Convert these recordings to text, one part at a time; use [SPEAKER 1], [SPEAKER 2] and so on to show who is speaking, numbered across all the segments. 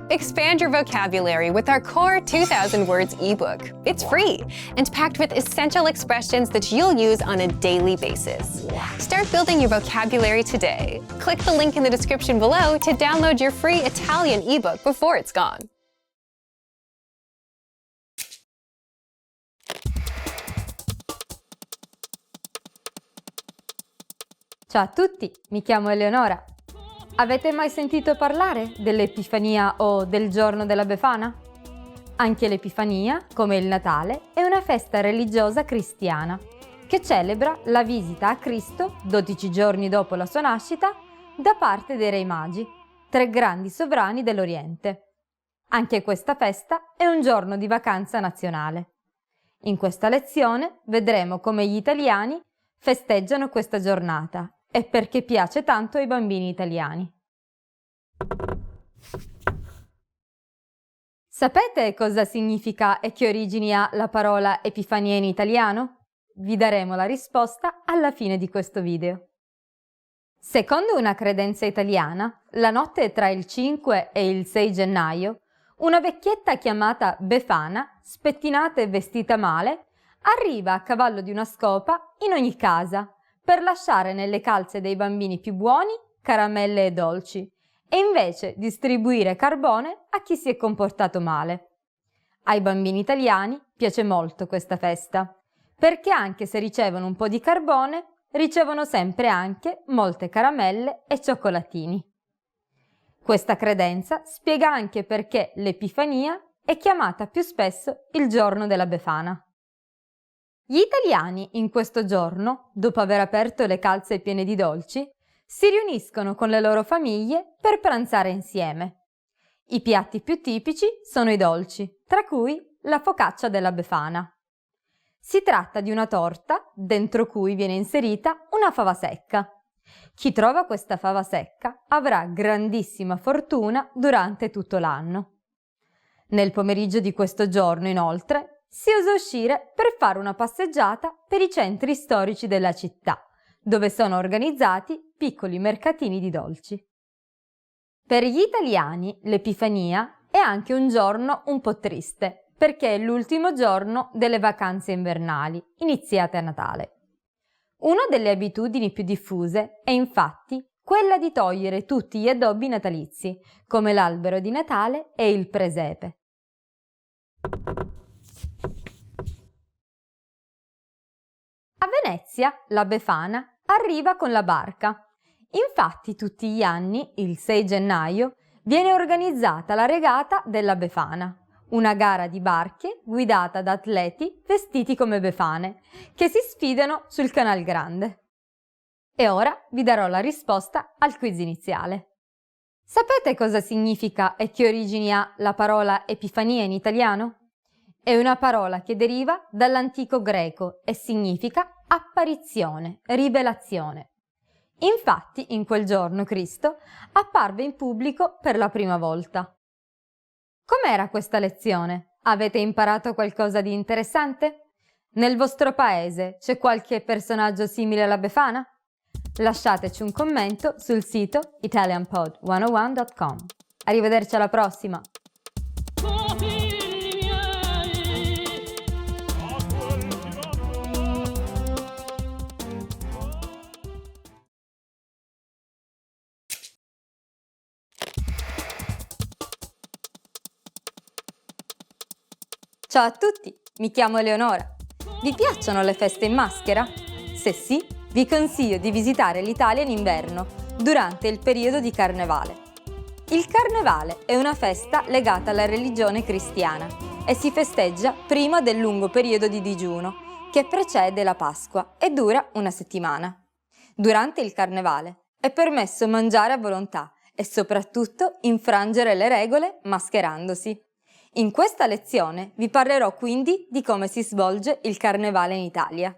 [SPEAKER 1] Expand your vocabulary with our Core 2000 Words ebook. It's free and packed with essential expressions that you'll use on a daily basis. Start building your vocabulary today. Click the link in the description below to download your free Italian ebook before it's gone.
[SPEAKER 2] Ciao a tutti, mi chiamo Eleonora. Avete mai sentito parlare dell'Epifania o del giorno della Befana? Anche l'Epifania, come il Natale, è una festa religiosa cristiana che celebra la visita a Cristo, 12 giorni dopo la sua nascita, da parte dei Re Magi, 3 grandi sovrani dell'Oriente. Anche questa festa è un giorno di vacanza nazionale. In questa lezione vedremo come gli italiani festeggiano questa giornata e perché piace tanto ai bambini italiani. Sapete cosa significa e che origini ha la parola Epifania in italiano? Vi daremo la risposta alla fine di questo video. Secondo una credenza italiana, la notte tra il 5 e il 6 gennaio, una vecchietta chiamata Befana, spettinata e vestita male, arriva a cavallo di una scopa in ogni casa per lasciare nelle calze dei bambini più buoni caramelle e dolci e invece distribuire carbone a chi si è comportato male. Ai bambini italiani piace molto questa festa, perché anche se ricevono un po' di carbone, ricevono sempre anche molte caramelle e cioccolatini. Questa credenza spiega anche perché l'Epifania è chiamata più spesso il giorno della Befana. Gli italiani in questo giorno, dopo aver aperto le calze piene di dolci, si riuniscono con le loro famiglie per pranzare insieme. I piatti più tipici sono i dolci, tra cui la focaccia della Befana. Si tratta di una torta dentro cui viene inserita una fava secca. Chi trova questa fava secca avrà grandissima fortuna durante tutto l'anno. Nel pomeriggio di questo giorno, inoltre, si usa uscire per fare una passeggiata per i centri storici della città, dove sono organizzati piccoli mercatini di dolci. Per gli italiani l'Epifania è anche un giorno un po' triste, perché è l'ultimo giorno delle vacanze invernali, iniziate a Natale. Una delle abitudini più diffuse è infatti quella di togliere tutti gli addobbi natalizi, come l'albero di Natale e il presepe. A Venezia la Befana arriva con la barca. Infatti tutti gli anni, il 6 gennaio, viene organizzata la regata della Befana, una gara di barche guidata da atleti vestiti come befane, che si sfidano sul Canal Grande. E ora vi darò la risposta al quiz iniziale. Sapete cosa significa e che origini ha la parola Epifania in italiano? È una parola che deriva dall'antico greco e significa apparizione, rivelazione. Infatti, in quel giorno Cristo apparve in pubblico per la prima volta. Com'era questa lezione? Avete imparato qualcosa di interessante? Nel vostro paese c'è qualche personaggio simile alla Befana? Lasciateci un commento sul sito italianpod101.com. Arrivederci alla prossima! Ciao a tutti, mi chiamo Eleonora. Vi piacciono le feste in maschera? Se sì, vi consiglio di visitare l'Italia in inverno, durante il periodo di Carnevale. Il Carnevale è una festa legata alla religione cristiana e si festeggia prima del lungo periodo di digiuno che precede la Pasqua e dura una settimana. Durante il Carnevale è permesso mangiare a volontà e soprattutto infrangere le regole mascherandosi. In questa lezione vi parlerò quindi di come si svolge il Carnevale in Italia.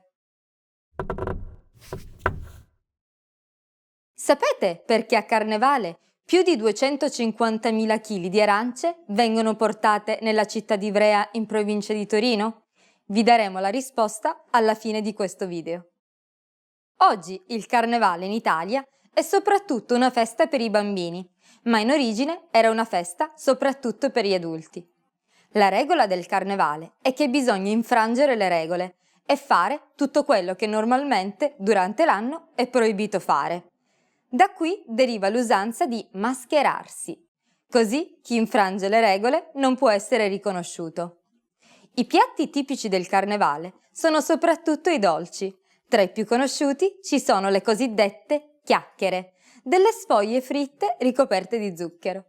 [SPEAKER 2] Sapete perché a Carnevale più di 250.000 kg di arance vengono portate nella città di Ivrea in provincia di Torino? Vi daremo la risposta alla fine di questo video. Oggi il Carnevale in Italia è soprattutto una festa per i bambini, ma in origine era una festa soprattutto per gli adulti. La regola del carnevale è che bisogna infrangere le regole e fare tutto quello che normalmente durante l'anno è proibito fare. Da qui deriva l'usanza di mascherarsi. Così chi infrange le regole non può essere riconosciuto. I piatti tipici del carnevale sono soprattutto i dolci. Tra i più conosciuti ci sono le cosiddette chiacchiere, delle sfoglie fritte ricoperte di zucchero.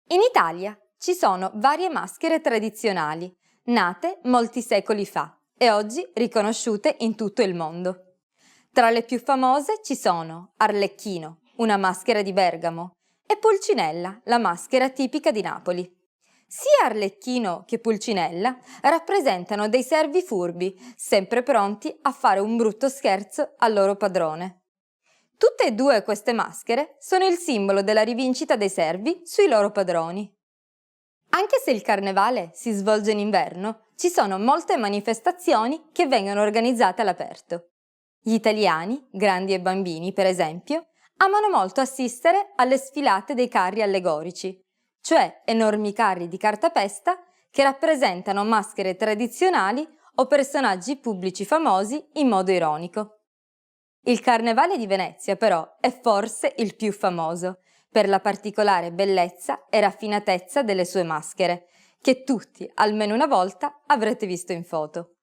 [SPEAKER 2] In Italia ci sono varie maschere tradizionali, nate molti secoli fa e oggi riconosciute in tutto il mondo. Tra le più famose ci sono Arlecchino, una maschera di Bergamo, e Pulcinella, la maschera tipica di Napoli. Sia Arlecchino che Pulcinella rappresentano dei servi furbi, sempre pronti a fare un brutto scherzo al loro padrone. Tutte e due queste maschere sono il simbolo della rivincita dei servi sui loro padroni. Anche se il carnevale si svolge in inverno, ci sono molte manifestazioni che vengono organizzate all'aperto. Gli italiani, grandi e bambini per esempio, amano molto assistere alle sfilate dei carri allegorici, cioè enormi carri di cartapesta che rappresentano maschere tradizionali o personaggi pubblici famosi in modo ironico. Il Carnevale di Venezia, però, è forse il più famoso, per la particolare bellezza e raffinatezza delle sue maschere, che tutti, almeno una volta, avrete visto in foto.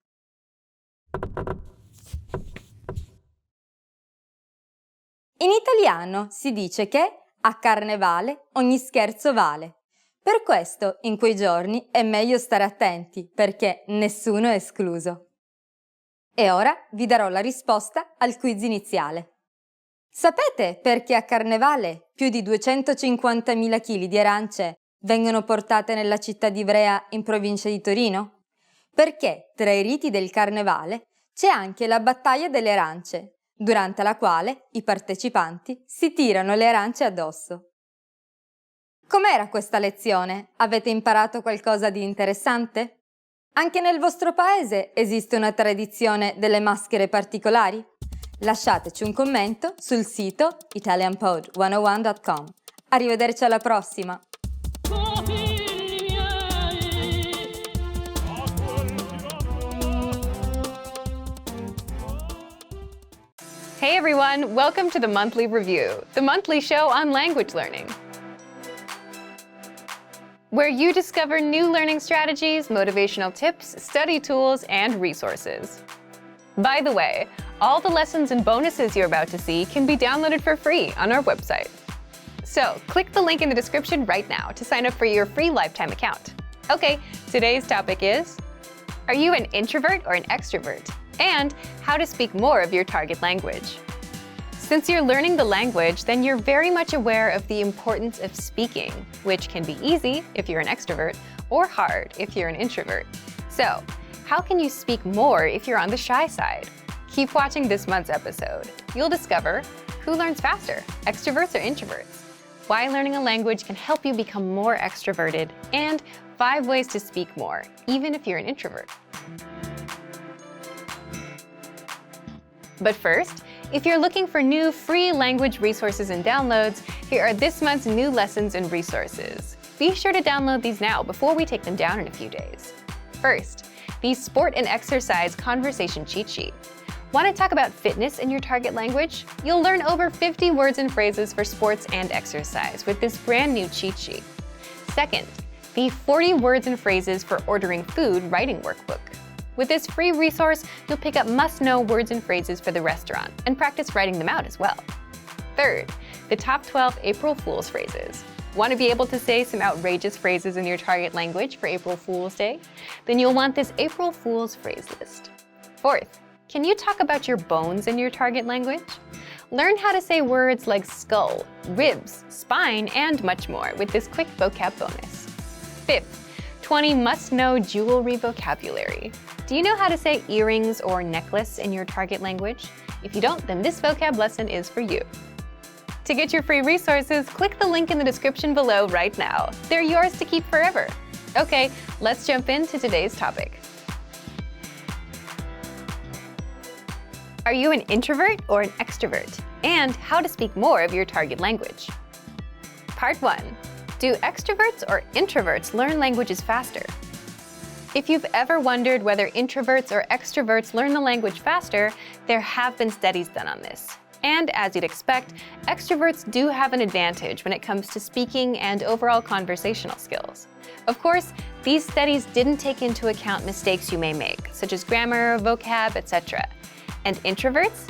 [SPEAKER 2] In italiano si dice che a carnevale ogni scherzo vale. Per questo in quei giorni è meglio stare attenti perché nessuno è escluso. E ora vi darò la risposta al quiz iniziale. Sapete perché a carnevale più di 250.000 kg di arance vengono portate nella città di Ivrea in provincia di Torino? Perché tra i riti del carnevale c'è anche la battaglia delle arance, durante la quale i partecipanti si tirano le arance addosso. Com'era questa lezione? Avete imparato qualcosa di interessante? Anche nel vostro paese esiste una tradizione delle maschere particolari? Lasciateci un commento sul sito italianpod101.com. Arrivederci alla prossima!
[SPEAKER 1] Hey everyone, welcome to the Monthly Review, the monthly show on language learning, where you discover new learning strategies, motivational tips, study tools, and resources. By the way, all the lessons and bonuses you're about to see can be downloaded for free on our website. So click the link in the description right now to sign up for your free lifetime account. Okay, today's topic is, are you an introvert or an extrovert? And how to speak more of your target language. Since you're learning the language, then you're very much aware of the importance of speaking, which can be easy if you're an extrovert or hard if you're an introvert. So, how can you speak more if you're on the shy side? Keep watching this month's episode. You'll discover who learns faster, extroverts or introverts, why learning a language can help you become more extroverted, and 5 ways to speak more, even if you're an introvert. But first, if you're looking for new free language resources and downloads, here are this month's new lessons and resources. Be sure to download these now before we take them down in a few days. First, the Sport and Exercise Conversation Cheat Sheet. Want to talk about fitness in your target language? You'll learn over 50 words and phrases for sports and exercise with this brand new cheat sheet. Second, the 40 words and phrases for ordering food writing workbook. With this free resource, you'll pick up must-know words and phrases for the restaurant and practice writing them out as well. Third, the top 12 April Fool's phrases. Want to be able to say some outrageous phrases in your target language for April Fool's Day? Then you'll want this April Fool's phrase list. Fourth, can you talk about your bones in your target language? Learn how to say words like skull, ribs, spine, and much more with this quick vocab bonus. Fifth, 20 must-know jewelry vocabulary. Do you know how to say earrings or necklace in your target language? If you don't, then this vocab lesson is for you. To get your free resources, click the link in the description below right now. They're yours to keep forever. Okay, let's jump into today's topic. Are you an introvert or an extrovert? And how to speak more of your target language. Part 1. Do extroverts or introverts learn languages faster? If you've ever wondered whether introverts or extroverts learn the language faster, there have been studies done on this. And as you'd expect, extroverts do have an advantage when it comes to speaking and overall conversational skills. Of course, these studies didn't take into account mistakes you may make, such as grammar, vocab, etc. And introverts?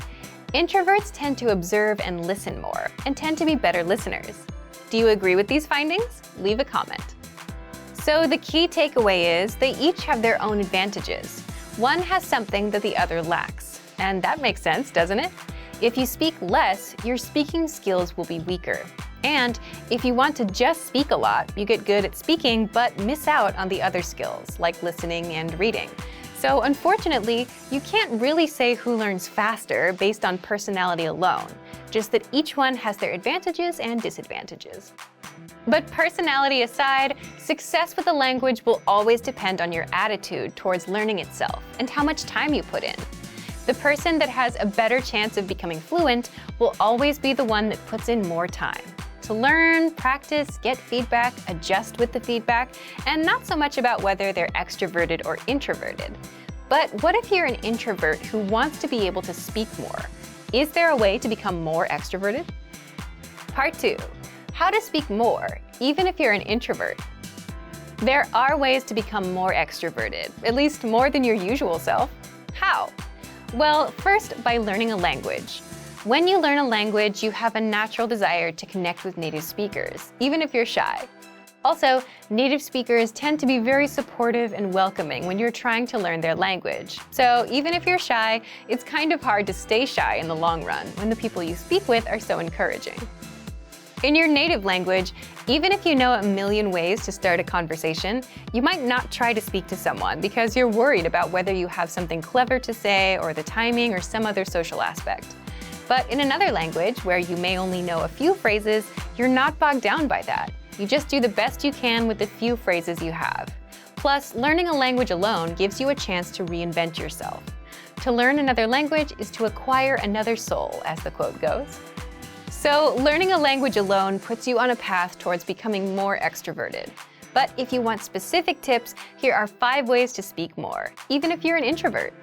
[SPEAKER 1] Introverts tend to observe and listen more, and tend to be better listeners. Do you agree with these findings? Leave a comment. So the key takeaway is they each have their own advantages. One has something that the other lacks. And that makes sense, doesn't it? If you speak less, your speaking skills will be weaker. And if you want to just speak a lot, you get good at speaking but miss out on the other skills, like listening and reading. So unfortunately, you can't really say who learns faster based on personality alone, just that each one has their advantages and disadvantages. But personality aside, success with a language will always depend on your attitude towards learning itself and how much time you put in. The person that has a better chance of becoming fluent will always be the one that puts in more time to learn, practice, get feedback, adjust with the feedback, and not so much about whether they're extroverted or introverted. But what if you're an introvert who wants to be able to speak more? Is there a way to become more extroverted? Part 2. How to speak more, even if you're an introvert. There are ways to become more extroverted, at least more than your usual self. How? Well, first, by learning a language. When you learn a language, you have a natural desire to connect with native speakers, even if you're shy. Also, native speakers tend to be very supportive and welcoming when you're trying to learn their language. So even if you're shy, it's kind of hard to stay shy in the long run when the people you speak with are so encouraging. In your native language, even if you know a million ways to start a conversation, you might not try to speak to someone because you're worried about whether you have something clever to say or the timing or some other social aspect. But in another language, where you may only know a few phrases, you're not bogged down by that. You just do the best you can with the few phrases you have. Plus, learning a language alone gives you a chance to reinvent yourself. To learn another language is to acquire another soul, as the quote goes. So, learning a language alone puts you on a path towards becoming more extroverted. But if you want specific tips, here are 5 ways to speak more, even if you're an introvert.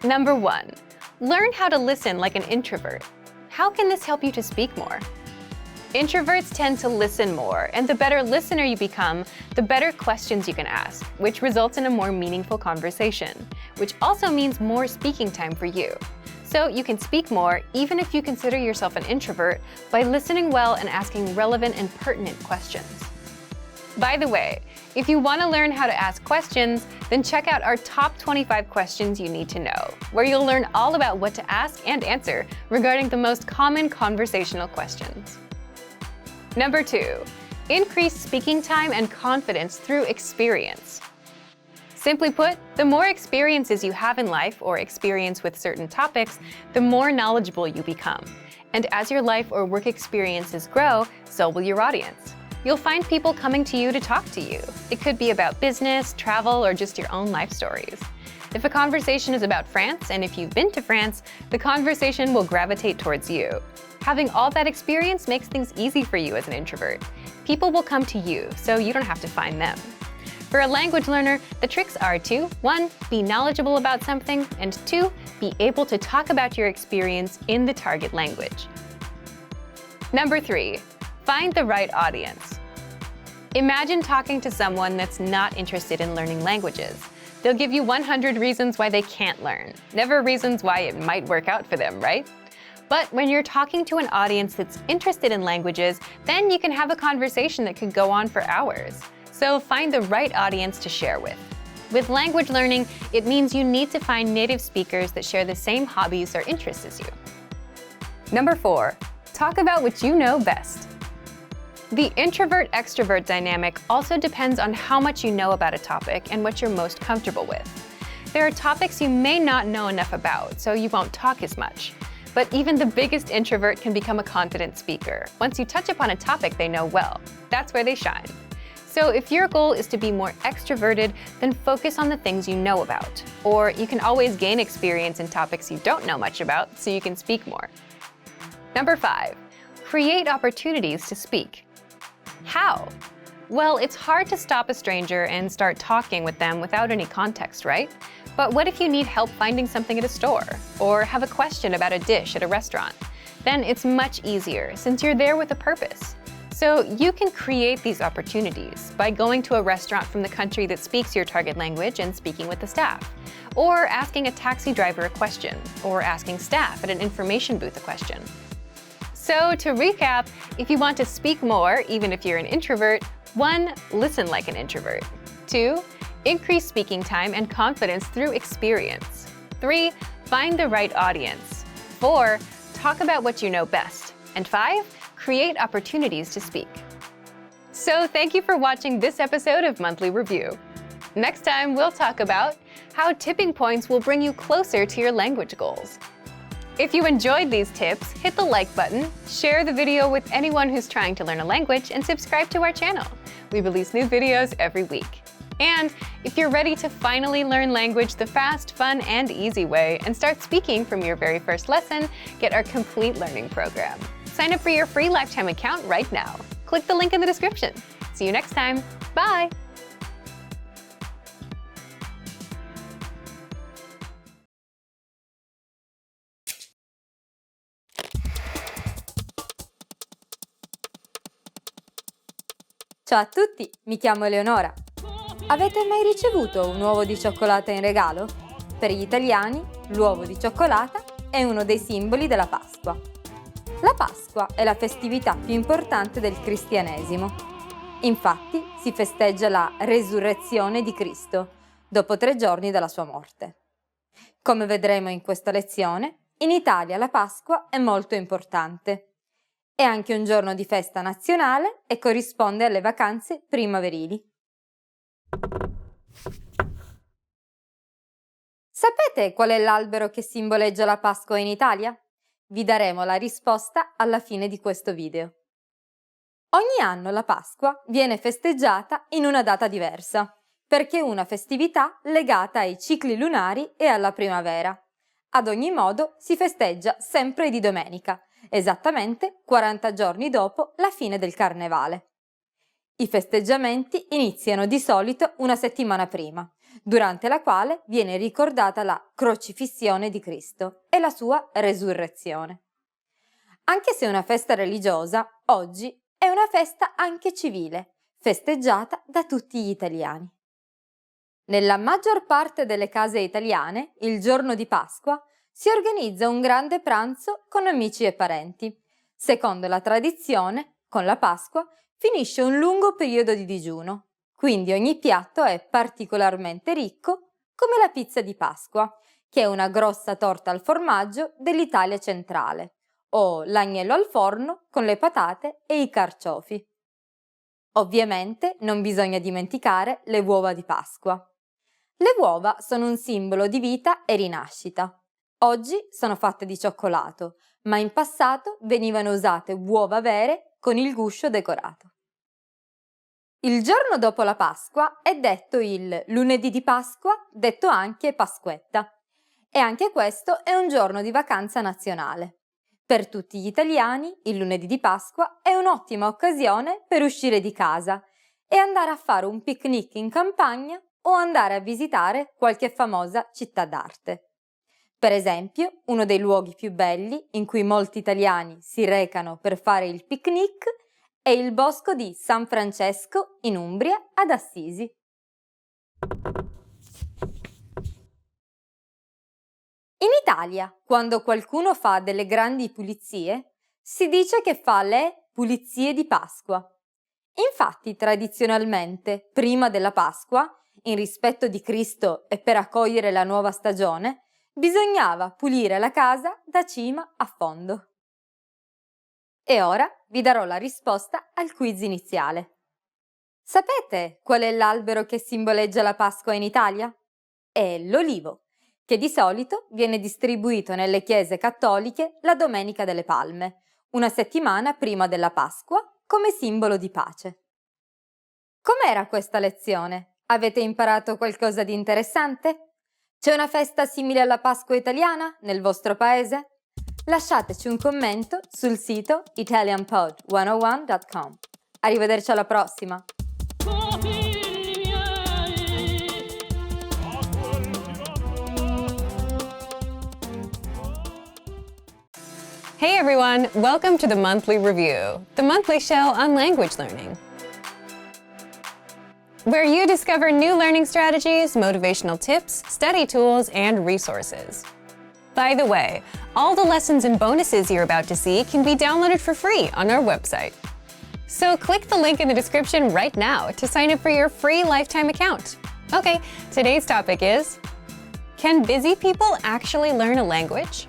[SPEAKER 1] Number 1. Learn how to listen like an introvert. How can this help you to speak more? Introverts tend to listen more, and the better listener you become, the better questions you can ask, which results in a more meaningful conversation, which also means more speaking time for you. So you can speak more, even if you consider yourself an introvert, by listening well and asking relevant and pertinent questions. By the way, if you want to learn how to ask questions, then check out our top 25 questions you need to know, where you'll learn all about what to ask and answer regarding the most common conversational questions. Number 2, increase speaking time and confidence through experience. Simply put, the more experiences you have in life or experience with certain topics, the more knowledgeable you become. And as your life or work experiences grow, so will your audience. You'll find people coming to you to talk to you. It could be about business, travel, or just your own life stories. If a conversation is about France, and if you've been to France, the conversation will gravitate towards you. Having all that experience makes things easy for you as an introvert. People will come to you, so you don't have to find them. For a language learner, the tricks are to 1. Be knowledgeable about something, and 2. Be able to talk about your experience in the target language. Number 3. Find the right audience. Imagine talking to someone that's not interested in learning languages. They'll give you 100 reasons why they can't learn, never reasons why it might work out for them, right? But when you're talking to an audience that's interested in languages, then you can have a conversation that could go on for hours. So find the right audience to share with. With language learning, it means you need to find native speakers that share the same hobbies or interests as you. Number 4, talk about what you know best. The introvert-extrovert dynamic also depends on how much you know about a topic and what you're most comfortable with. There are topics you may not know enough about, so you won't talk as much. But even the biggest introvert can become a confident speaker once you touch upon a topic they know well. That's where they shine. So if your goal is to be more extroverted, then focus on the things you know about. Or you can always gain experience in topics you don't know much about so you can speak more. Number 5, create opportunities to speak. How? Well, it's hard to stop a stranger and start talking with them without any context, right? But what if you need help finding something at a store, or have a question about a dish at a restaurant? Then it's much easier since you're there with a purpose. So you can create these opportunities by going to a restaurant from the country that speaks your target language and speaking with the staff, or asking a taxi driver a question, or asking staff at an information booth a question. So to recap, if you want to speak more, even if you're an introvert, 1. Listen like an introvert. 2. Increase speaking time and confidence through experience. 3. Find the right audience. 4. Talk about what you know best. And 5. Create opportunities to speak. So thank you for watching this episode of Monthly Review. Next time, we'll talk about how tipping points will bring you closer to your language goals. If you enjoyed these tips, hit the like button, share the video with anyone who's trying to learn a language, and subscribe to our channel. We release new videos every week. And if you're ready to finally learn language the fast, fun, and easy way and start speaking from your very first lesson, get our complete learning program. Sign up for your free lifetime account right now. Click the link in the description. See you next time. Bye!
[SPEAKER 2] Ciao a tutti, mi chiamo Eleonora. Avete mai ricevuto un uovo di cioccolata in regalo? Per gli italiani, l'uovo di cioccolata è uno dei simboli della Pasqua. La Pasqua è la festività più importante del cristianesimo. Infatti, si festeggia la resurrezione di Cristo, dopo 3 giorni dalla sua morte. Come vedremo in questa lezione, in Italia la Pasqua è molto importante. È anche un giorno di festa nazionale e corrisponde alle vacanze primaverili. Sapete qual è l'albero che simboleggia la Pasqua in Italia? Vi daremo la risposta alla fine di questo video. Ogni anno la Pasqua viene festeggiata in una data diversa, perché è una festività legata ai cicli lunari e alla primavera. Ad ogni modo si festeggia sempre di domenica, esattamente 40 giorni dopo la fine del Carnevale. I festeggiamenti iniziano di solito una settimana prima, durante la quale viene ricordata la crocifissione di Cristo e la sua resurrezione. Anche se è una festa religiosa, oggi è una festa anche civile, festeggiata da tutti gli italiani. Nella maggior parte delle case italiane, il giorno di Pasqua, si organizza un grande pranzo con amici e parenti. Secondo la tradizione, con la Pasqua finisce un lungo periodo di digiuno, quindi ogni piatto è particolarmente ricco, come la pizza di Pasqua, che è una grossa torta al formaggio dell'Italia centrale, o l'agnello al forno con le patate e i carciofi. Ovviamente non bisogna dimenticare le uova di Pasqua. Le uova sono un simbolo di vita e rinascita. Oggi sono fatte di cioccolato, ma in passato venivano usate uova vere con il guscio decorato. Il giorno dopo la Pasqua è detto il lunedì di Pasqua, detto anche Pasquetta. E anche questo è un giorno di vacanza nazionale. Per tutti gli italiani, il lunedì di Pasqua è un'ottima occasione per uscire di casa e andare a fare un picnic in campagna o andare a visitare qualche famosa città d'arte. Per esempio, uno dei luoghi più belli in cui molti italiani si recano per fare il picnic è il bosco di San Francesco in Umbria ad Assisi. In Italia, quando qualcuno fa delle grandi pulizie, si dice che fa le pulizie di Pasqua. Infatti, tradizionalmente, prima della Pasqua, in rispetto di Cristo e per accogliere la nuova stagione, bisognava pulire la casa da cima a fondo. E ora vi darò la risposta al quiz iniziale. Sapete qual è l'albero che simboleggia la Pasqua in Italia? È l'olivo, che di solito viene distribuito nelle chiese cattoliche la Domenica delle Palme, una settimana prima della Pasqua, come simbolo di pace. Com'era questa lezione? Avete imparato qualcosa di interessante? C'è una festa simile alla Pasqua italiana nel vostro paese? Lasciateci un commento sul sito italianpod101.com. Arrivederci alla prossima!
[SPEAKER 1] Hey everyone, welcome to the Monthly Review, the monthly show on language learning, where you discover new learning strategies, motivational tips, study tools, and resources. By the way, all the lessons and bonuses you're about to see can be downloaded for free on our website. So click the link in the description right now to sign up for your free lifetime account. Okay, today's topic is, can busy people actually learn a language?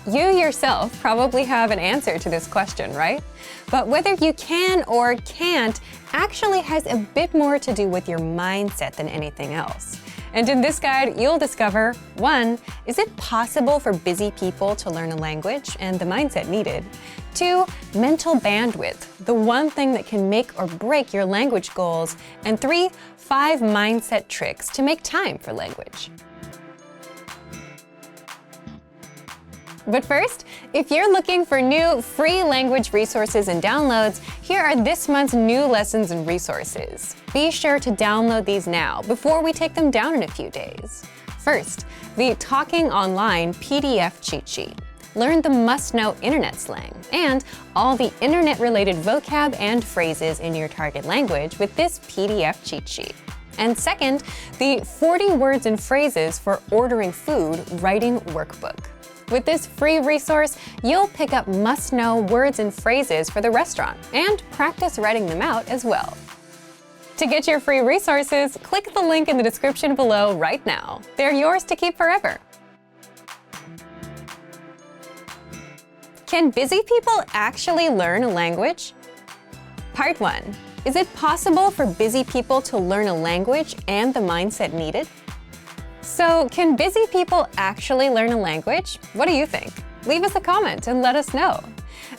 [SPEAKER 1] You yourself probably have an answer to this question, right? But whether you can or can't actually has a bit more to do with your mindset than anything else. And in this guide, you'll discover 1. Is it possible for busy people to learn a language and the mindset needed? 2. Mental bandwidth, the one thing that can make or break your language goals. And 3. 5 mindset tricks to make time for language. But first, if you're looking for new free language resources and downloads, here are this month's new lessons and resources. Be sure to download these now before we take them down in a few days. First, the Talking Online PDF cheat sheet. Learn the must-know internet slang and all the internet-related vocab and phrases in your target language with this PDF cheat sheet. And second, the 40 words and phrases for ordering food writing workbook. With this free resource, you'll pick up must-know words and phrases for the restaurant and practice writing them out as well. To get your free resources, click the link in the description below right now. They're yours to keep forever. Can busy people actually learn a language? Part 1. Is it possible for busy people to learn a language and the mindset needed? So, can busy people actually learn a language? What do you think? Leave us a comment and let us know.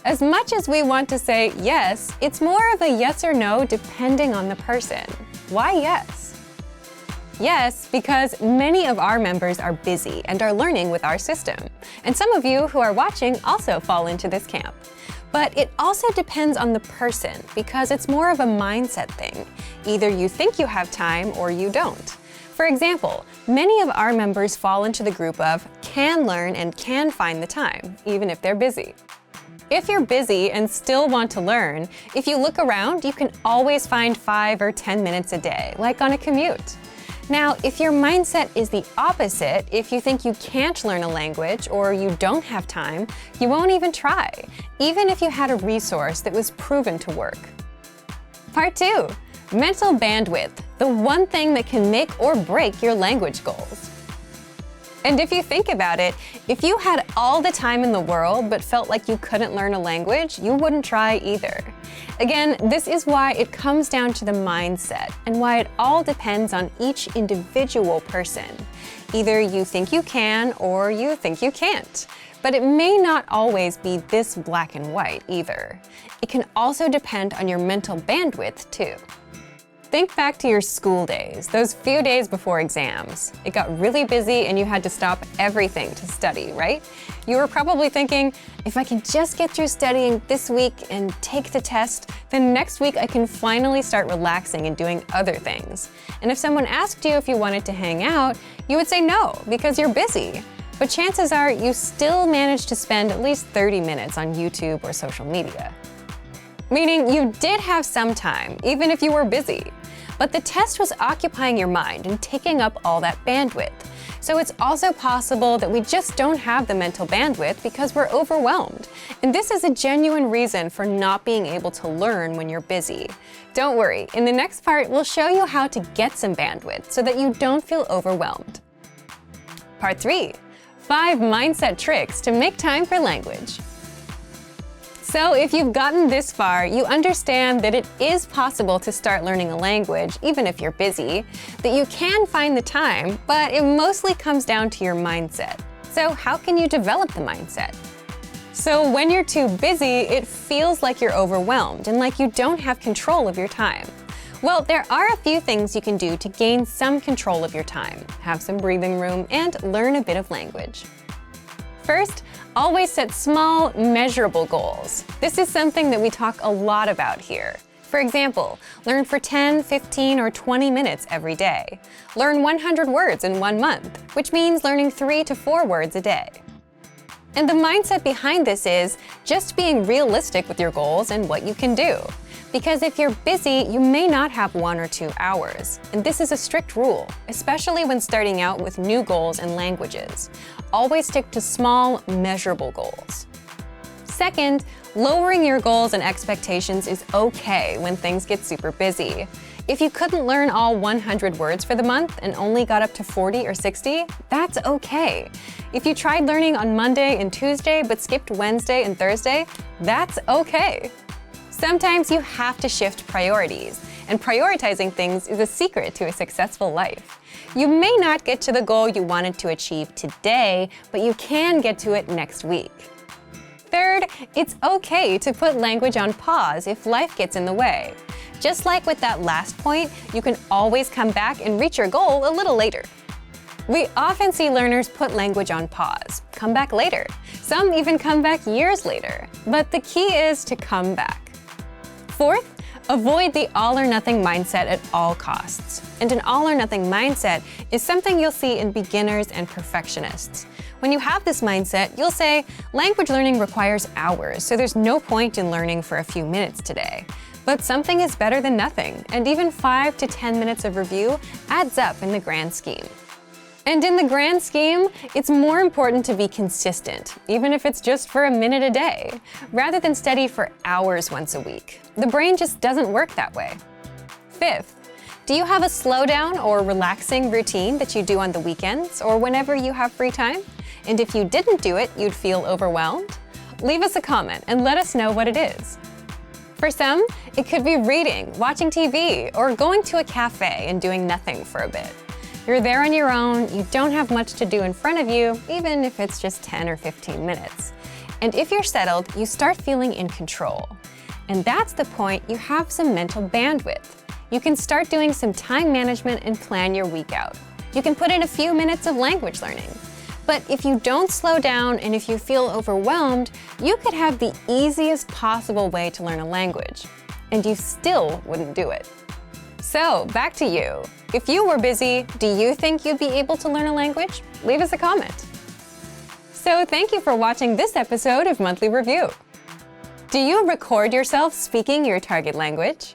[SPEAKER 1] As much as we want to say yes, it's more of a yes or no depending on the person. Why yes? Yes, because many of our members are busy and are learning with our system. And some of you who are watching also fall into this camp. But it also depends on the person because it's more of a mindset thing. Either you think you have time or you don't. For example, many of our members fall into the group of can learn and can find the time, even if they're busy. If you're busy and still want to learn, if you look around, you can always find 5 or 10 minutes a day, like on a commute. Now, if your mindset is the opposite, if you think you can't learn a language or you don't have time, you won't even try, even if you had a resource that was proven to work. Part 2. Mental bandwidth, the one thing that can make or break your language goals. And if you think about it, if you had all the time in the world but felt like you couldn't learn a language, you wouldn't try either. Again, this is why it comes down to the mindset and why it all depends on each individual person. Either you think you can or you think you can't. But it may not always be this black and white either. It can also depend on your mental bandwidth too. Think back to your school days, those few days before exams. It got really busy and you had to stop everything to study, right? You were probably thinking, if I can just get through studying this week and take the test, then next week I can finally start relaxing and doing other things. And if someone asked you if you wanted to hang out, you would say no, because you're busy. But chances are you still managed to spend at least 30 minutes on YouTube or social media. Meaning you did have some time, even if you were busy. But the test was occupying your mind and taking up all that bandwidth. So it's also possible that we just don't have the mental bandwidth because we're overwhelmed. And this is a genuine reason for not being able to learn when you're busy. Don't worry, in the next part, we'll show you how to get some bandwidth so that you don't feel overwhelmed. Part 3. 5 mindset tricks to make time for language. So if you've gotten this far, you understand that it is possible to start learning a language, even if you're busy, that you can find the time, but it mostly comes down to your mindset. So how can you develop the mindset? So when you're too busy, it feels like you're overwhelmed and like you don't have control of your time. Well, there are a few things you can do to gain some control of your time, have some breathing room, and learn a bit of language. First, always set small, measurable goals. This is something that we talk a lot about here. For example, learn for 10, 15, or 20 minutes every day. Learn 100 words in 1 month, which means learning 3 to 4 words a day. And the mindset behind this is just being realistic with your goals and what you can do. Because if you're busy, you may not have 1 or 2 hours. And this is a strict rule, especially when starting out with new goals and languages. Always stick to small, measurable goals. Second, lowering your goals and expectations is okay when things get super busy. If you couldn't learn all 100 words for the month and only got up to 40 or 60, that's okay. If you tried learning on Monday and Tuesday but skipped Wednesday and Thursday, that's okay. Sometimes you have to shift priorities, and prioritizing things is a secret to a successful life. You may not get to the goal you wanted to achieve today, but you can get to it next week. Third, it's okay to put language on pause if life gets in the way. Just like with that last point, you can always come back and reach your goal a little later. We often see learners put language on pause, come back later. Some even come back years later. But the key is to come back. Fourth, avoid the all-or-nothing mindset at all costs. And an all-or-nothing mindset is something you'll see in beginners and perfectionists. When you have this mindset, you'll say, language learning requires hours, so there's no point in learning for a few minutes today. But something is better than nothing, and even 5 to 10 minutes of review adds up in the grand scheme. And in the grand scheme, it's more important to be consistent, even if it's just for a minute a day, rather than study for hours once a week. The brain just doesn't work that way. Fifth, do you have a slowdown or relaxing routine that you do on the weekends or whenever you have free time? And if you didn't do it, you'd feel overwhelmed? Leave us a comment and let us know what it is. For some, it could be reading, watching TV, or going to a cafe and doing nothing for a bit. You're there on your own, you don't have much to do in front of you, even if it's just 10 or 15 minutes. And if you're settled, you start feeling in control. And that's the point you have some mental bandwidth. You can start doing some time management and plan your week out. You can put in a few minutes of language learning. But if you don't slow down and if you feel overwhelmed, you could have the easiest possible way to learn a language. And you still wouldn't do it. So, back to you. If you were busy, do you think you'd be able to learn a language? Leave us a comment. So, thank you for watching this episode of Monthly Review. Do you record yourself speaking your target language?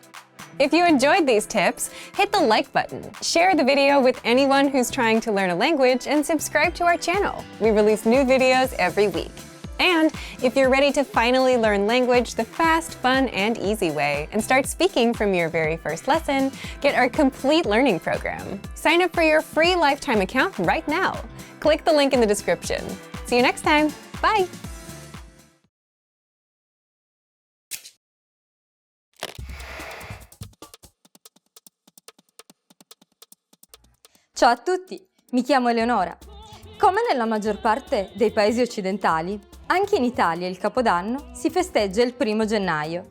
[SPEAKER 1] If you enjoyed these tips, hit the like button, share the video with anyone who's trying to learn a language, and subscribe to our channel. We release new videos every week. And if you're ready to finally learn language the fast, fun, and easy way and start speaking from your very first lesson, get our complete learning program. Sign up for your free lifetime account right now. Click the link in the description. See you next time. Bye!
[SPEAKER 2] Ciao a tutti, mi chiamo Eleonora. Come nella maggior parte dei paesi occidentali, anche in Italia il Capodanno si festeggia il 1° gennaio.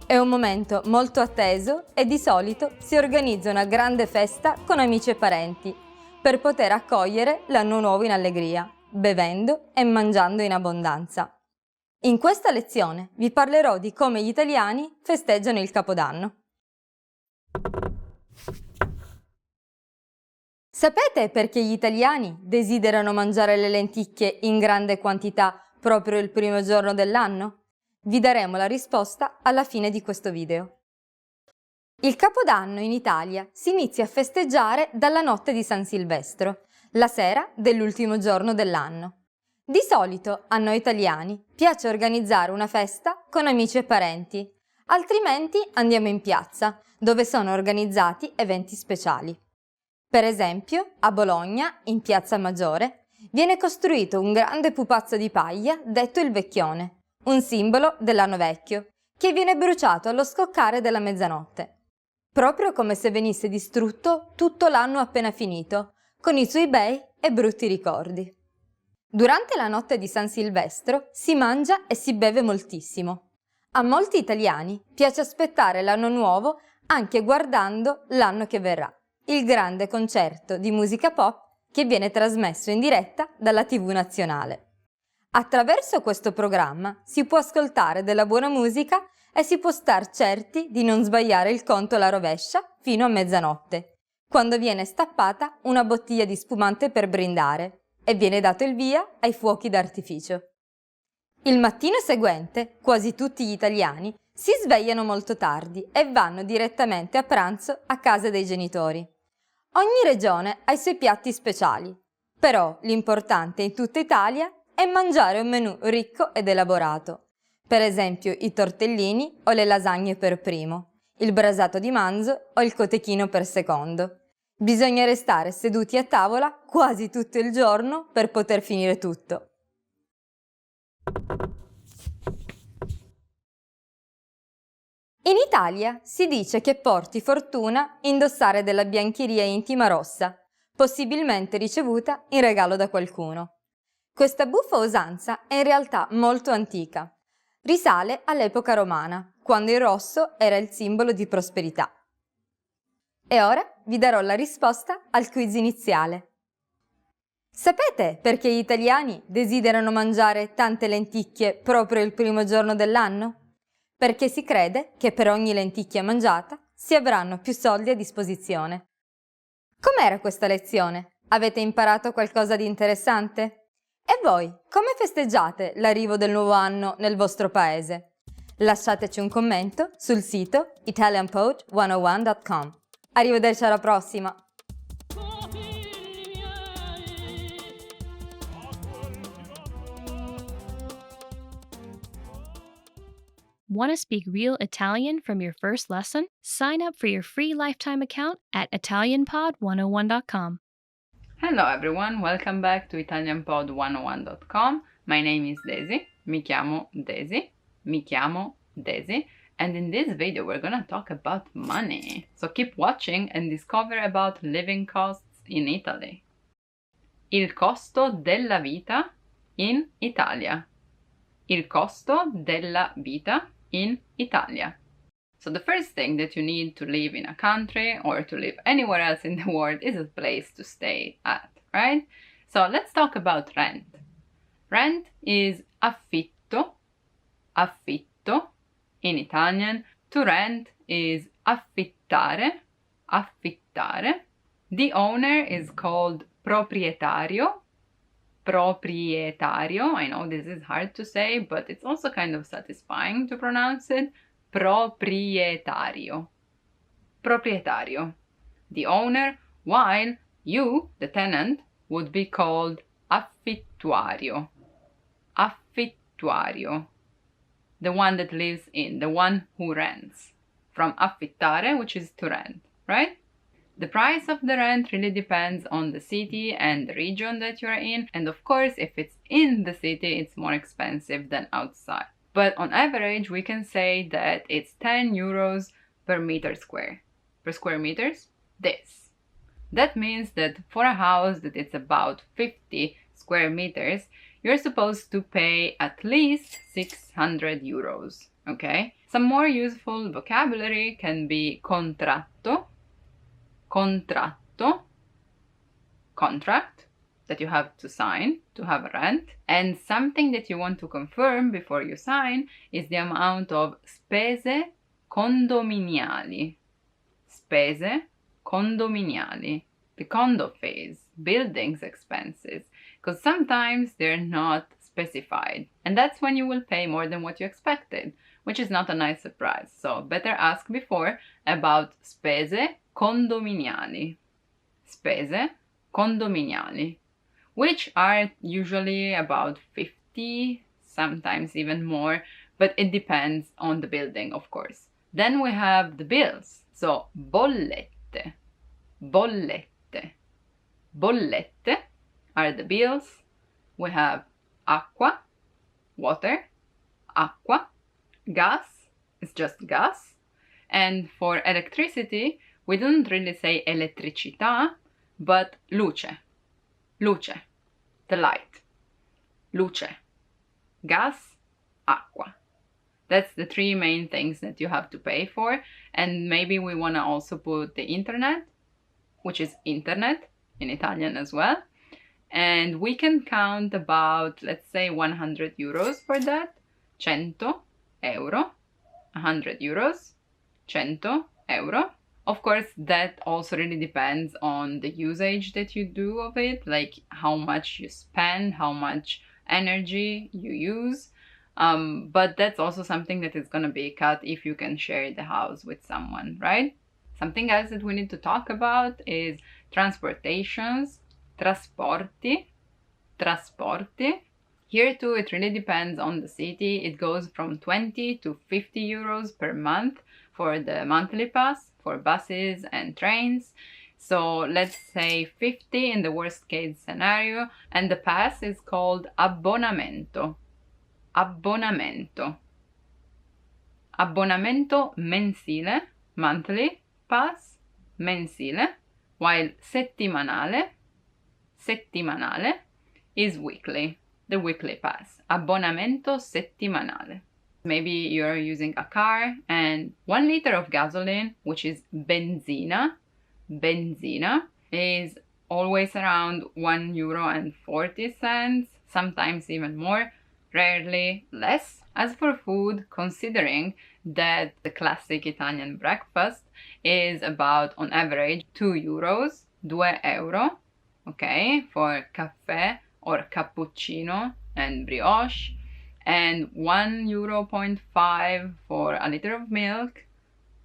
[SPEAKER 2] È un momento molto atteso e di solito si organizza una grande festa con amici e parenti per poter accogliere l'anno nuovo in allegria, bevendo e mangiando in abbondanza. In questa lezione vi parlerò di come gli italiani festeggiano il Capodanno. Sapete perché gli italiani desiderano mangiare le lenticchie in grande quantità proprio il 1° giorno dell'anno? Vi daremo la risposta alla fine di questo video. Il Capodanno in Italia si inizia a festeggiare dalla notte di San Silvestro, la sera dell'ultimo giorno dell'anno. Di solito a noi italiani piace organizzare una festa con amici e parenti, altrimenti andiamo in piazza, dove sono organizzati eventi speciali. Per esempio, a Bologna, in Piazza Maggiore, viene costruito un grande pupazzo di paglia detto il Vecchione, un simbolo dell'anno vecchio, che viene bruciato allo scoccare della mezzanotte. Proprio come se venisse distrutto tutto l'anno appena finito, con i suoi bei e brutti ricordi. Durante la notte di San Silvestro si mangia e si beve moltissimo. A molti italiani piace aspettare l'anno nuovo anche guardando l'anno che verrà. Il grande concerto di musica pop che viene trasmesso in diretta dalla TV nazionale. Attraverso questo programma si può ascoltare della buona musica e si può star certi di non sbagliare il conto alla rovescia fino a mezzanotte, quando viene stappata una bottiglia di spumante per brindare e viene dato il via ai fuochi d'artificio. Il mattino seguente, quasi tutti gli italiani si svegliano molto tardi e vanno direttamente a pranzo a casa dei genitori. Ogni regione ha i suoi piatti speciali, però l'importante in tutta Italia è mangiare un menù ricco ed elaborato. Per esempio i tortellini o le lasagne per primo, il brasato di manzo o il cotechino per secondo. Bisogna restare seduti a tavola quasi tutto il giorno per poter finire tutto. In Italia si dice che porti fortuna indossare della biancheria intima rossa, possibilmente ricevuta in regalo da qualcuno. Questa buffa usanza è in realtà molto antica. Risale all'epoca romana, quando il rosso era il simbolo di prosperità. E ora vi darò la risposta al quiz iniziale. Sapete perché gli italiani desiderano mangiare tante lenticchie proprio il primo giorno dell'anno? Perché si crede che per ogni lenticchia mangiata si avranno più soldi a disposizione. Com'era questa lezione? Avete imparato qualcosa di interessante? E voi, come festeggiate l'arrivo del nuovo anno nel vostro paese? Lasciateci un commento sul sito italianpod101.com. Arrivederci alla prossima!
[SPEAKER 3] Want to speak real Italian from your first lesson? Sign up for your free lifetime account at ItalianPod101.com.
[SPEAKER 4] Hello everyone, welcome back to ItalianPod101.com. My name is Daisy. Mi chiamo Daisy. And in this video we're gonna talk about money. So keep watching and discover about living costs in Italy. Il costo della vita in Italia. Il costo della vita in Italia. So the first thing that you need to live in a country or to live anywhere else in the world is a place to stay at, right? So let's talk about rent. Rent is affitto. Affitto in Italian. To rent is affittare. Affittare. The owner is called proprietario. Proprietario. I know this is hard to say, but it's also kind of satisfying to pronounce it. Proprietario. Proprietario. The owner, while you, the tenant, would be called affittuario. Affittuario. The one that lives in, the one who rents. From affittare, which is to rent, right? The price of the rent really depends on the city and the region that you're in, and of course, if it's in the city, it's more expensive than outside. But on average, we can say that it's 10 euros per meter square. Per square meters, this. That means that for a house that it's about 50 square meters, you're supposed to pay at least 600 euros, okay? Some more useful vocabulary can be contratto, contratto, contract, that you have to sign to have a rent, and something that you want to confirm before you sign is the amount of spese condominiali. Spese condominiali. The condo phase, buildings expenses, because sometimes they're not specified, and that's when you will pay more than what you expected, which is not a nice surprise. So better ask before about spese condominiali. Spese condominiali, which are usually about 50, sometimes even more, but it depends on the building, of course. Then we have the bills. So bollette. Bollette. Bollette are the bills. We have acqua, water, acqua. Gas is just gas. And for electricity, we don't really say elettricità, but luce. Luce, the light. Luce, gas, acqua. That's the three main things that you have to pay for. And maybe we want to also put the internet, which is internet in Italian as well. And we can count about, let's say, 100 euros for that. 100 euro. 100 euros. 100 euro. Of course, that also really depends on the usage that you do of it, like how much you spend, how much energy you use. But that's also something that is going to be cut if you can share the house with someone, right? Something else that we need to talk about is transportations, trasporti, trasporti. Here too, it really depends on the city. It goes from 20 to 50 euros per month for the monthly pass for buses and trains. So let's say 50 in the worst case scenario, and the pass is called abbonamento. Abbonamento. Abbonamento mensile, monthly pass, mensile, while settimanale is weekly, the weekly pass. Abbonamento settimanale. Maybe you're using a car and 1 liter of gasoline, which is benzina, is always around €1.40, sometimes even more, rarely less. As for food, considering that the classic Italian breakfast is about, on average, €2, €2, okay, for caffè or cappuccino and brioche, and €1.5 for a liter of milk,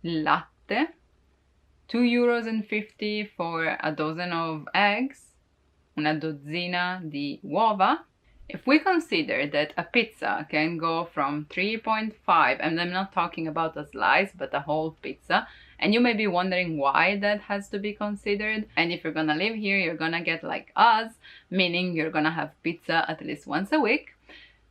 [SPEAKER 4] latte, €2.50 for a dozen of eggs, una dozzina di uova. If we consider that a pizza can go from 3.5, and I'm not talking about a slice, but a whole pizza, and you may be wondering why that has to be considered, and if you're gonna live here, you're gonna get like us, meaning you're gonna have pizza at least once a week.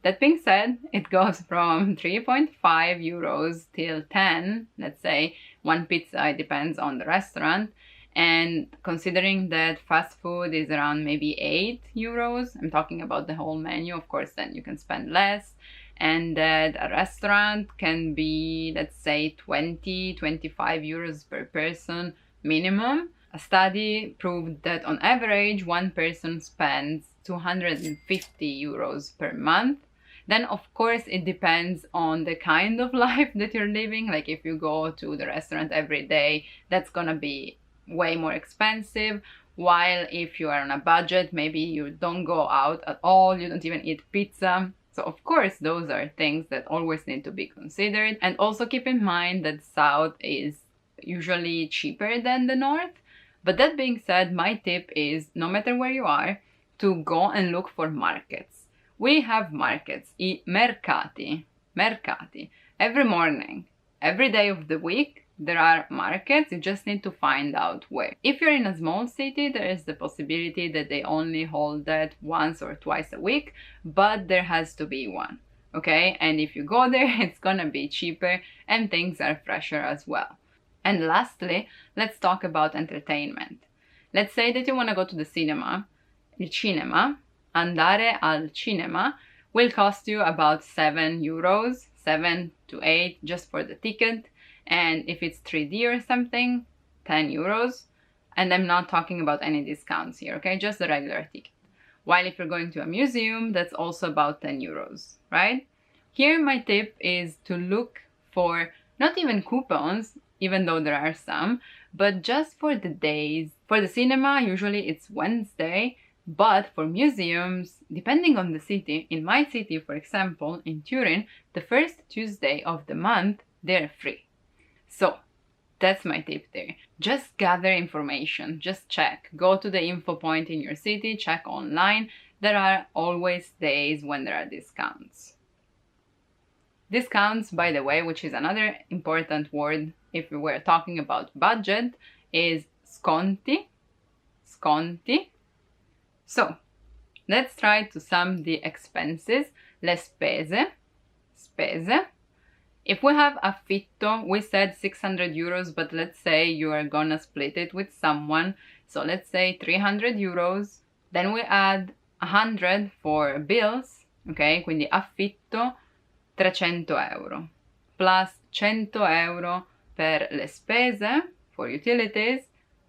[SPEAKER 4] That being said, it goes from 3.5 euros till 10, let's say, one pizza, it depends on the restaurant. And considering that fast food is around maybe 8 euros, I'm talking about the whole menu, of course, then you can spend less. And that a restaurant can be, let's say, 20-25 euros per person minimum. A study proved that on average, one person spends 250 euros per month. Then, of course, it depends on the kind of life that you're living. Like if you go to the restaurant every day, that's gonna be way more expensive. While if you are on a budget, maybe you don't go out at all, you don't even eat pizza. So of course, those are things that always need to be considered. And also keep in mind that South is usually cheaper than the North. But that being said, my tip is, no matter where you are, to go and look for markets. We have markets, I mercati. Every morning, every day of the week, there are markets. You just need to find out where. If you're in a small city, there is the possibility that they only hold that once or twice a week, but there has to be one, okay? And if you go there, it's gonna be cheaper and things are fresher as well. And lastly, let's talk about entertainment. Let's say that you wanna go to the cinema. Il cinema, andare al cinema, will cost you about 7 euros, 7 to 8 just for the ticket. And if it's 3D or something, 10 euros. And I'm not talking about any discounts here, okay? Just the regular ticket. While if you're going to a museum, that's also about 10 euros, right? Here, my tip is to look for not even coupons, even though there are some, but just for the days. For the cinema, usually it's Wednesday, but for museums, depending on the city, in my city, for example, in Turin, the first Tuesday of the month, they're free. So that's my tip there. Just gather information, just check. Go to the info point in your city, check online. There are always days when there are discounts. Discounts, by the way, which is another important word if we were talking about budget, is sconti. Sconti. So let's try to sum the expenses, le spese. Spese. If we have affitto, we said 600 euros, but let's say you are gonna split it with someone. So let's say 300 euros. Then we add 100 for bills, okay? Quindi affitto 300 euro. Plus 100 euro per le spese, for utilities,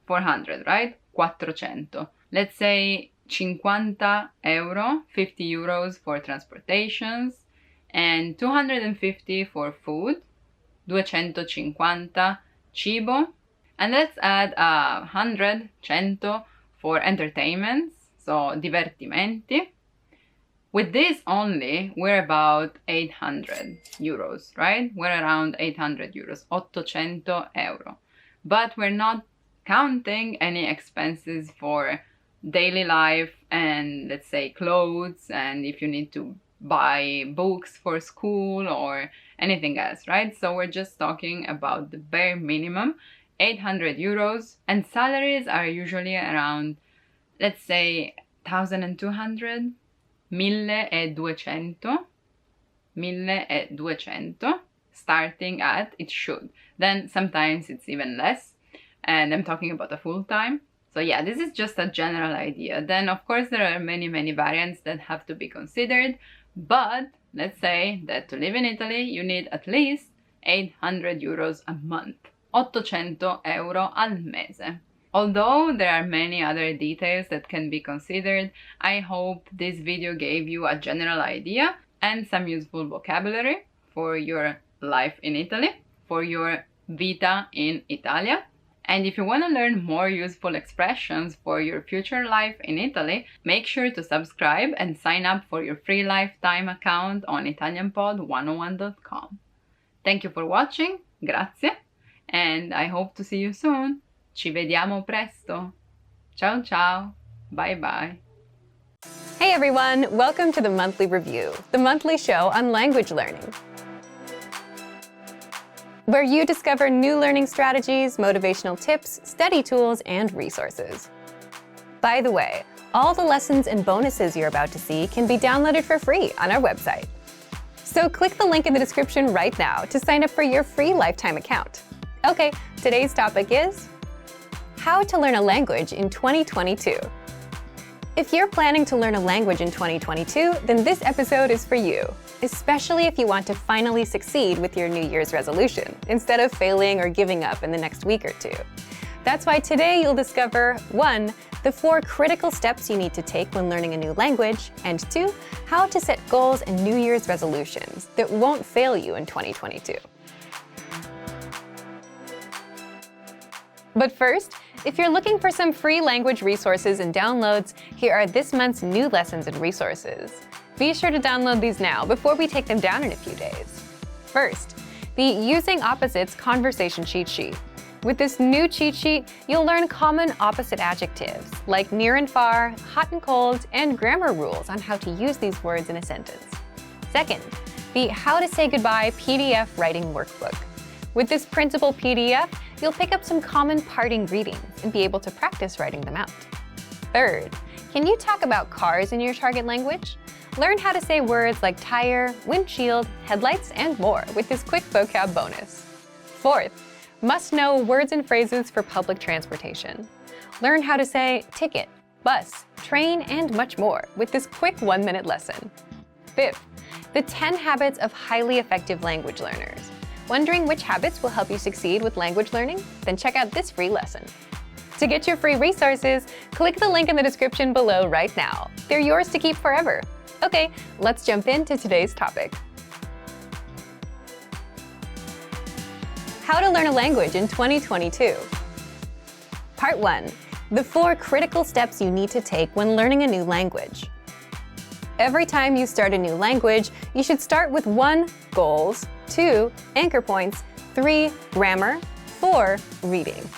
[SPEAKER 4] 400, right? 400. Let's say €50, 50 euros for transportations, and 250 for food, 250 cibo, and let's add 100, 100 for entertainments, so divertimenti. With this only, we're about 800 euros, right? We're around 800 euros, 800 euro. But we're not counting any expenses for daily life and, let's say, clothes, and if you need to buy books for school or anything else, right? So we're just talking about the bare minimum, 800 euros, and salaries are usually around, let's say, 1,200, 1,200, 1,200, starting at, it should. Then sometimes it's even less, and I'm talking about a full time. So yeah, this is just a general idea. Then of course there are many variants that have to be considered, but let's say that to live in Italy you need at least 800 euros a month, 800 euro al mese. Although there are many other details that can be considered, I hope this video gave you a general idea and some useful vocabulary for your life in Italy, for your vita in Italia. And if you want to learn more useful expressions for your future life in Italy, make sure to subscribe and sign up for your free lifetime account on ItalianPod101.com. Thank you for watching, grazie, and I hope to see you soon. Ci vediamo presto. Ciao ciao. Bye bye.
[SPEAKER 1] Hey everyone, welcome to the Monthly Review, the monthly show on language learning, where you discover new learning strategies, motivational tips, study tools, and resources. By the way, all the lessons and bonuses you're about to see can be downloaded for free on our website. So click the link in the description right now to sign up for your free lifetime account. Okay, today's topic is how to learn a language in 2022. If you're planning to learn a language in 2022, then this episode is for you, especially if you want to finally succeed with your New Year's resolution, instead of failing or giving up in the next week or two. That's why today you'll discover 1. The 4 critical steps you need to take when learning a new language, and 2. How to set goals and New Year's resolutions that won't fail you in 2022. But first, if you're looking for some free language resources and downloads, here are this month's new lessons and resources. Be sure to download these now before we take them down in a few days. First, the Using Opposites Conversation Cheat Sheet. With this new cheat sheet, you'll learn common opposite adjectives like near and far, hot and cold, and grammar rules on how to use these words in a sentence. Second, the How to Say Goodbye PDF Writing Workbook. With this printable PDF, you'll pick up some common parting greetings and be able to practice writing them out. Third, can you talk about cars in your target language? Learn how to say words like tire, windshield, headlights, and more with this quick vocab bonus. Fourth, must know words and phrases for public transportation. Learn how to say ticket, bus, train, and much more with this quick 1-minute lesson. Fifth, the 10 habits of highly effective language learners. Wondering which habits will help you succeed with language learning? Then check out this free lesson. To get your free resources, click the link in the description below right now. They're yours to keep forever. Okay, let's jump into today's topic. How to learn a language in 2022. Part 1. The 4 critical steps you need to take when learning a new language. Every time you start a new language, you should start with 1. Goals, 2. Anchor points, 3. Grammar, 4. Reading.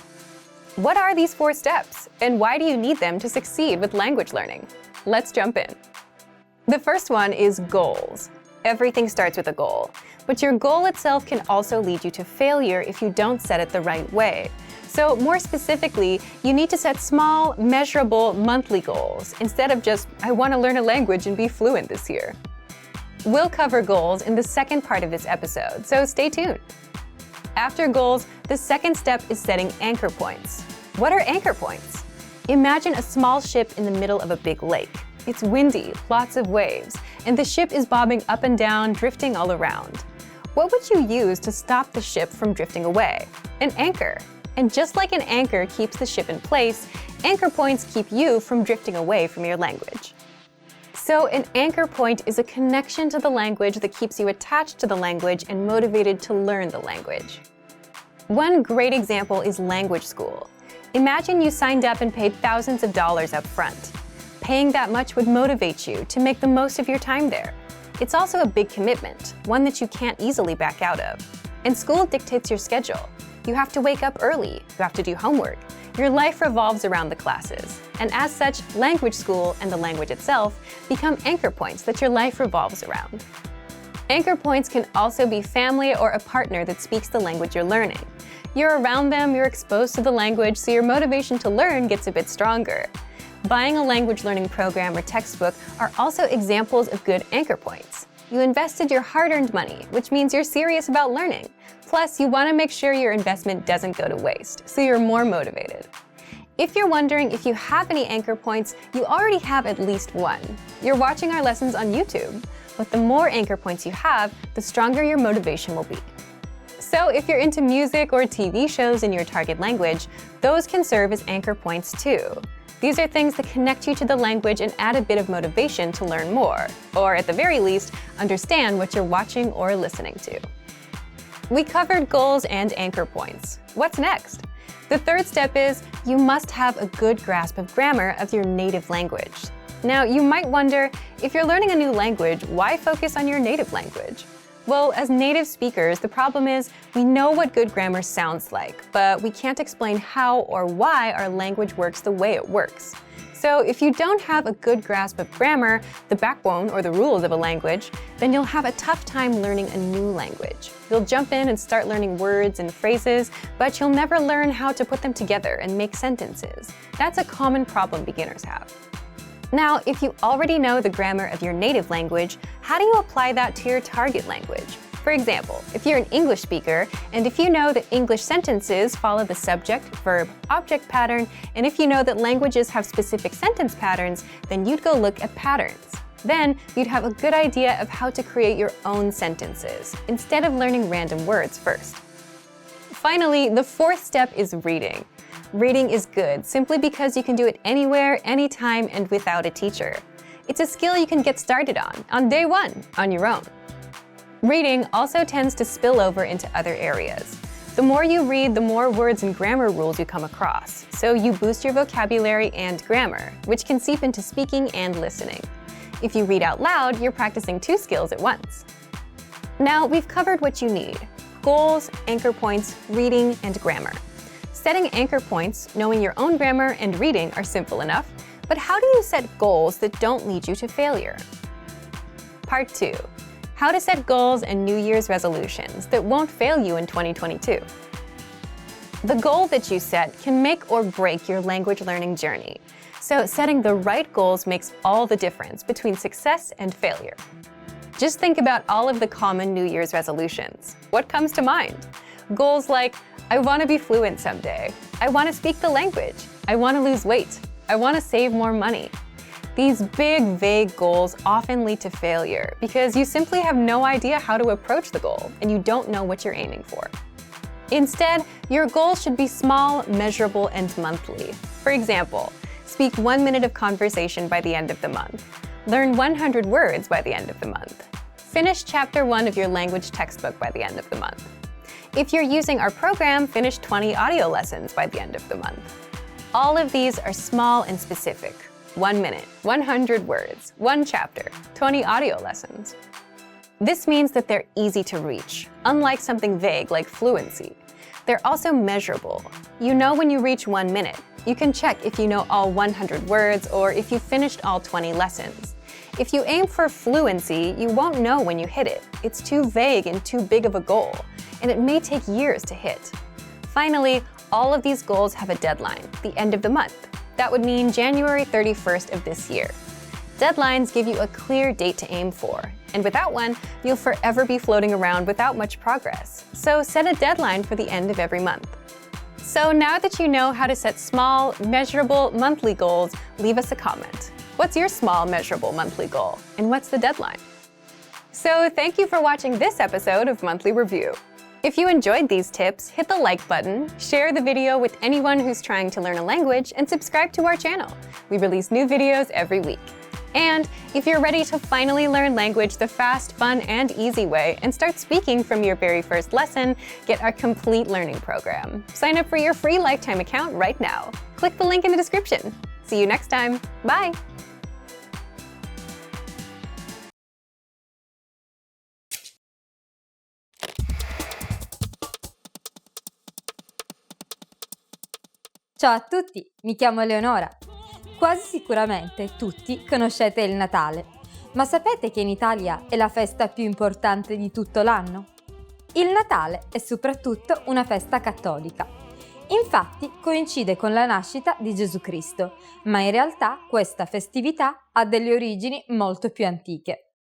[SPEAKER 1] What are these 4 steps, and why do you need them to succeed with language learning? Let's jump in. The first one is goals. Everything starts with a goal, but your goal itself can also lead you to failure if you don't set it the right way. So more specifically, you need to set small, measurable monthly goals instead of just, I want to learn a language and be fluent this year. We'll cover goals in the second part of this episode, so stay tuned. After goals, the second step is setting anchor points. What are anchor points? Imagine a small ship in the middle of a big lake. It's windy, lots of waves, and the ship is bobbing up and down, drifting all around. What would you use to stop the ship from drifting away? An anchor. And just like an anchor keeps the ship in place, anchor points keep you from drifting away from your language. So an anchor point is a connection to the language that keeps you attached to the language and motivated to learn the language. One great example is language school. Imagine you signed up and paid thousands of dollars up front. Paying that much would motivate you to make the most of your time there. It's also a big commitment, one that you can't easily back out of. And school dictates your schedule. You have to wake up early, you have to do homework. Your life revolves around the classes. And as such, language school and the language itself become anchor points that your life revolves around. Anchor points can also be family or a partner that speaks the language you're learning. You're around them, you're exposed to the language, so your motivation to learn gets a bit stronger. Buying a language learning program or textbook are also examples of good anchor points. You invested your hard-earned money, which means you're serious about learning. Plus, you want to make sure your investment doesn't go to waste, so you're more motivated. If you're wondering if you have any anchor points, you already have at least one. You're watching our lessons on YouTube, but the more anchor points you have, the stronger your motivation will be. So if you're into music or TV shows in your target language, those can serve as anchor points too. These are things that connect you to the language and add a bit of motivation to learn more, or at the very least, understand what you're watching or listening to. We covered goals and anchor points. What's next? The third step is you must have a good grasp of grammar of your native language. Now, you might wonder, if you're learning a new language, why focus on your native language? Well, as native speakers, the problem is we know what good grammar sounds like, but we can't explain how or why our language works the way it works. So if you don't have a good grasp of grammar, the backbone or the rules of a language, then you'll have a tough time learning a new language. You'll jump in and start learning words and phrases, but you'll never learn how to put them together and make sentences. That's a common problem beginners have. Now, if you already know the grammar of your native language, how do you apply that to your target language? For example, if you're an English speaker, and if you know that English sentences follow the subject, verb, object pattern, and if you know that languages have specific sentence patterns, then you'd go look at patterns. Then, you'd have a good idea of how to create your own sentences, instead of learning random words first. Finally, the fourth step is reading. Reading is good simply because you can do it anywhere, anytime, and without a teacher. It's a skill you can get started on day one, on your own. Reading also tends to spill over into other areas. The more you read, the more words and grammar rules you come across, so you boost your vocabulary and grammar, which can seep into speaking and listening. If you read out loud, you're practicing two skills at once. Now, we've covered what you need: goals, anchor points, reading, and grammar. Setting anchor points, knowing your own grammar, and reading are simple enough, but how do you set goals that don't lead you to failure? Part 2. How to set goals and New Year's resolutions that won't fail you in 2022. The goal that you set can make or break your language learning journey, so setting the right goals makes all the difference between success and failure. Just think about all of the common New Year's resolutions. What comes to mind? Goals like, I want to be fluent someday. I want to speak the language. I want to lose weight. I want to save more money. These big, vague goals often lead to failure because you simply have no idea how to approach the goal and you don't know what you're aiming for. Instead, your goals should be small, measurable, and monthly. For example, speak 1 minute of conversation by the end of the month. Learn 100 words by the end of the month. Finish Chapter 1 of your language textbook by the end of the month. If you're using our program, finish 20 audio lessons by the end of the month. All of these are small and specific. 1 minute, 100 words, 1 chapter, 20 audio lessons. This means that they're easy to reach, unlike something vague like fluency. They're also measurable. You know when you reach 1 minute. You can check if you know all 100 words or if you finished all 20 lessons. If you aim for fluency, you won't know when you hit it. It's too vague and too big of a goal, and it may take years to hit. Finally, all of these goals have a deadline, the end of the month. That would mean January 31st of this year. Deadlines give you a clear date to aim for, and without one, you'll forever be floating around without much progress. So set a deadline for the end of every month. So now that you know how to set small, measurable monthly goals, leave us a comment. What's your small, measurable monthly goal, and what's the deadline? So thank you for watching this episode of Monthly Review. If you enjoyed these tips, hit the like button, share the video with anyone who's trying to learn a language, and subscribe to our channel. We release new videos every week. And if you're ready to finally learn language the fast, fun, and easy way and start speaking from your very first lesson, get our complete learning program. Sign up for your free lifetime account right now. Click the link in the description. See you next time. Bye!
[SPEAKER 2] Ciao a tutti, mi chiamo Eleonora. Quasi sicuramente tutti conoscete il Natale, ma sapete che in Italia è la festa più importante di tutto l'anno? Il Natale è soprattutto una festa cattolica. Infatti coincide con la nascita di Gesù Cristo, ma in realtà questa festività ha delle origini molto più antiche.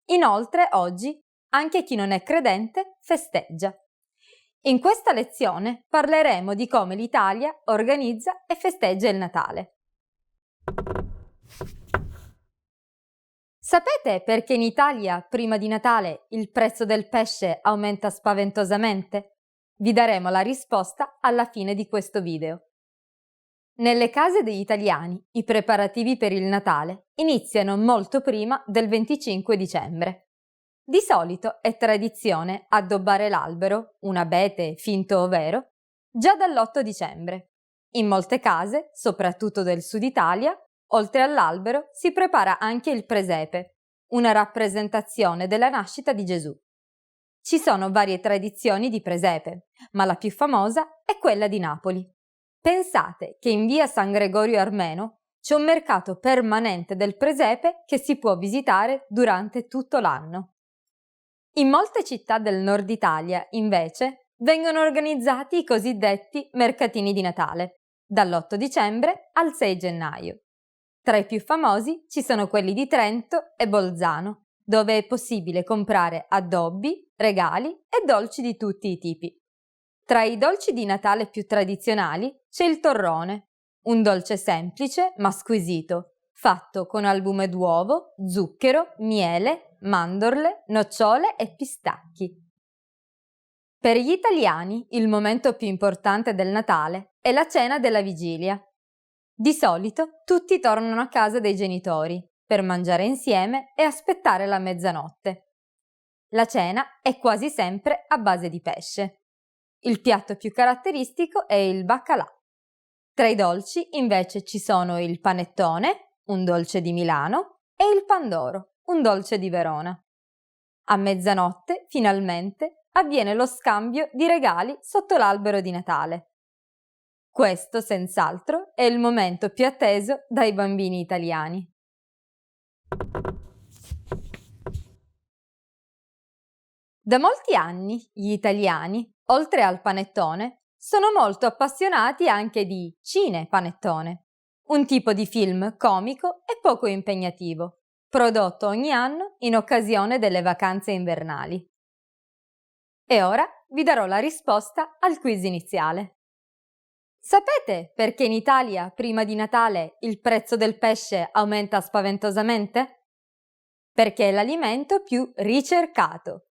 [SPEAKER 2] Inoltre oggi anche chi non è credente festeggia. In questa lezione parleremo di come l'Italia organizza e festeggia il Natale. Sapete perché in Italia prima di Natale il prezzo del pesce aumenta spaventosamente? Vi daremo la risposta alla fine di questo video. Nelle case degli italiani i preparativi per il Natale iniziano molto prima del 25 dicembre. Di solito è tradizione addobbare l'albero, un abete finto o vero, già dall'8 dicembre. In molte case, soprattutto del sud Italia, oltre all'albero si prepara anche il presepe, una rappresentazione della nascita di Gesù. Ci sono varie tradizioni di presepe, ma la più famosa è quella di Napoli. Pensate che in via San Gregorio Armeno c'è un mercato permanente del presepe che si può visitare durante tutto l'anno. In molte città del nord Italia, invece, vengono organizzati i cosiddetti mercatini di Natale, dall'8 dicembre al 6 gennaio. Tra i più famosi ci sono quelli di Trento e Bolzano, dove è possibile comprare addobbi, regali e dolci di tutti i tipi. Tra i dolci di Natale più tradizionali c'è il torrone, un dolce semplice ma squisito, fatto con albume d'uovo, zucchero, miele, mandorle, nocciole e pistacchi. Per gli italiani il momento più importante del Natale è la cena della vigilia. Di solito tutti tornano a casa dei genitori per mangiare insieme e aspettare la mezzanotte. La cena è quasi sempre a base di pesce. Il piatto più caratteristico è il baccalà. Tra i dolci invece ci sono il panettone, un dolce di Milano, e il pandoro, un dolce di Verona. A mezzanotte, finalmente, avviene lo scambio di regali sotto l'albero di Natale. Questo, senz'altro, è il momento più atteso dai bambini italiani. Da molti anni gli italiani, oltre al panettone, sono molto appassionati anche di cinepanettone, un tipo di film comico e poco impegnativo, prodotto ogni anno in occasione delle vacanze invernali. E ora vi darò la risposta al quiz iniziale. Sapete perché in Italia prima di Natale il prezzo del pesce aumenta spaventosamente? Perché è l'alimento più ricercato.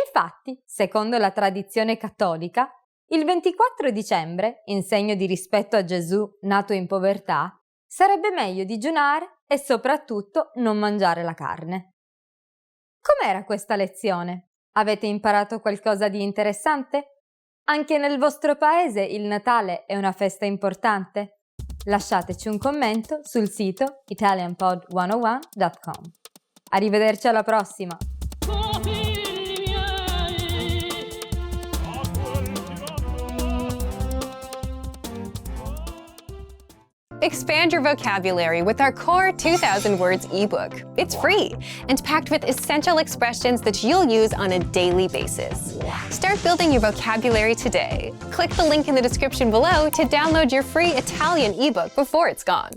[SPEAKER 2] Infatti, secondo la tradizione cattolica, il 24 dicembre, in segno di rispetto a Gesù nato in povertà, sarebbe meglio digiunare e soprattutto non mangiare la carne. Com'era questa lezione? Avete imparato qualcosa di interessante? Anche nel vostro paese il Natale è una festa importante? Lasciateci un commento sul sito italianpod101.com. Arrivederci alla prossima!
[SPEAKER 1] Expand your vocabulary with our Core 2000 Words ebook. It's free and packed with essential expressions that you'll use on a daily basis. Start building your vocabulary today. Click the link in the description below to download your free Italian ebook before it's gone.